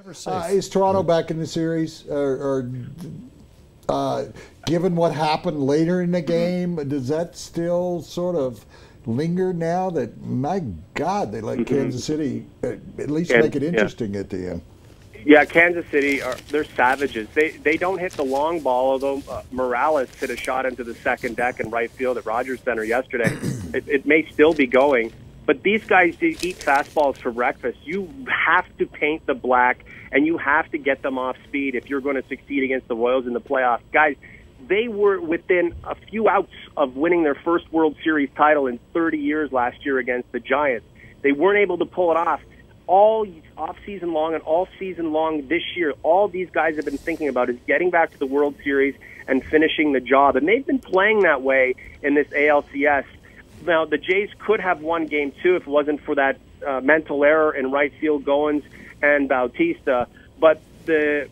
Is Toronto back in the series, or given what happened later in the game, does that still sort of linger now that, my God, they let Kansas City at least make it interesting at the end? Yeah, Kansas City, they're savages. They don't hit the long ball, although Morales hit a shot into the second deck in right field at Rogers Center yesterday. It may still be going. But these guys eat fastballs for breakfast. You have to paint the black, and you have to get them off speed if you're going to succeed against the Royals in the playoffs. Guys, they were within a few outs of winning their first World Series title in 30 years last year against the Giants. They weren't able to pull it off. All off-season long and all season long this year, all these guys have been thinking about is getting back to the World Series and finishing the job. And they've been playing that way in this ALCS. Now, the Jays could have won Game 2 if it wasn't for that mental error in right field, Goins and Bautista. But the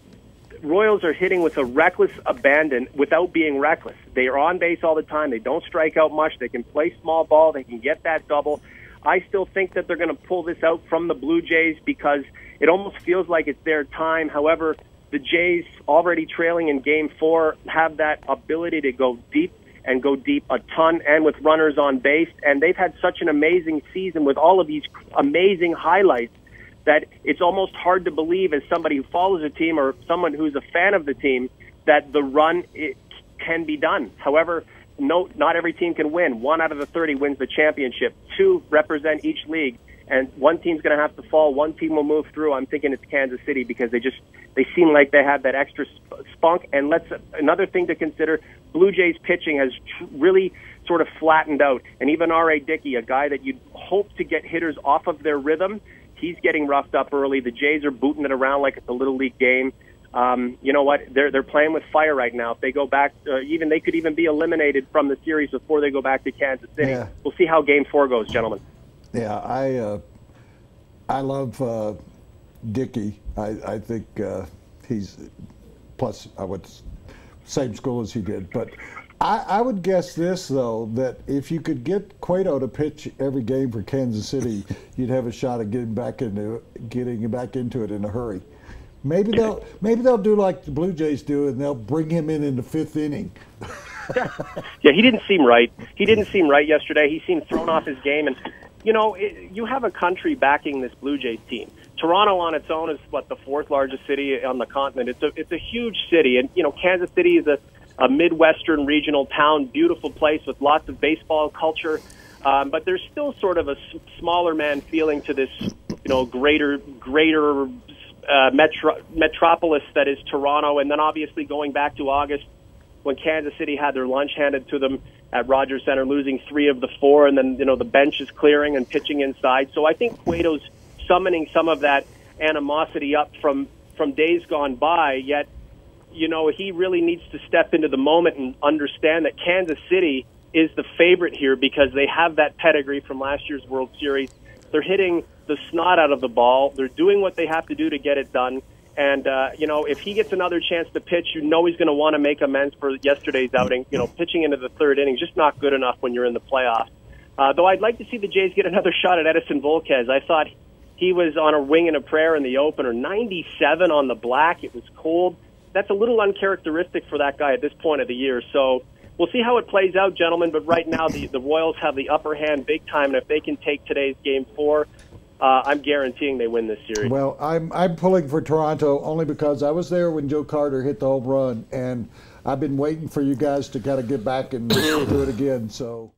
Royals are hitting with a reckless abandon without being reckless. They are on base all the time. They don't strike out much. They can play small ball. They can get that double. I still think that they're going to pull this out from the Blue Jays because it almost feels like it's their time. However, the Jays, already trailing in Game 4, have that ability to go deep and go deep a ton and with runners on base. And they've had such an amazing season with all of these amazing highlights that it's almost hard to believe, as somebody who follows a team or someone who's a fan of the team, that the run can be done. However, no, not every team can win. 1 out of the 30 wins the championship. 2 represent each league. And one team's going to have to fall. One team will move through. I'm thinking it's Kansas City because they seem like they have that extra spunk. And another thing to consider, Blue Jays pitching has really sort of flattened out. And even R.A. Dickey, a guy that you'd hope to get hitters off of their rhythm, he's getting roughed up early. The Jays are booting it around like it's a little league game. You know what? They're playing with fire right now. If they go back, they could even be eliminated from the series before they go back to Kansas City. Yeah. We'll see how Game 4 goes, gentlemen. Yeah, I love Dickey. I think he's, plus I went same school as he did. But I would guess this, though, that if you could get Cueto to pitch every game for Kansas City, you'd have a shot at getting back into it in a hurry. Maybe they'll do like the Blue Jays do, and they'll bring him in the 5th inning. Yeah, he didn't seem right. He didn't seem right yesterday. He seemed thrown off his game. And, you know, you have a country backing this Blue Jays team. Toronto on its own is, the 4th largest city on the continent. It's a huge city. And, you know, Kansas City is a Midwestern regional town, beautiful place with lots of baseball culture. But there's still sort of a smaller man feeling to this, you know, greater metropolis that is Toronto. And then obviously going back to August when Kansas City had their lunch handed to them at Rogers Center, losing 3 of the 4, and then, you know, the bench is clearing and pitching inside. So I think Cueto's summoning some of that animosity up from days gone by, yet, you know, he really needs to step into the moment and understand that Kansas City is the favorite here because they have that pedigree from last year's World Series. They're hitting the snot out of the ball. They're doing what they have to do to get it done. And, you know, if he gets another chance to pitch, you know he's going to want to make amends for yesterday's outing. You know, pitching into the 3rd inning is just not good enough when you're in the playoffs. Though I'd like to see the Jays get another shot at Edison Volquez. I thought he was on a wing and a prayer in the opener. 97 on the black. It was cold. That's a little uncharacteristic for that guy at this point of the year. So we'll see how it plays out, gentlemen. But right now, the Royals have the upper hand big time. And if they can take today's Game 4, I'm guaranteeing they win this series. Well, I'm pulling for Toronto only because I was there when Joe Carter hit the home run, and I've been waiting for you guys to kind of get back and do it again. So.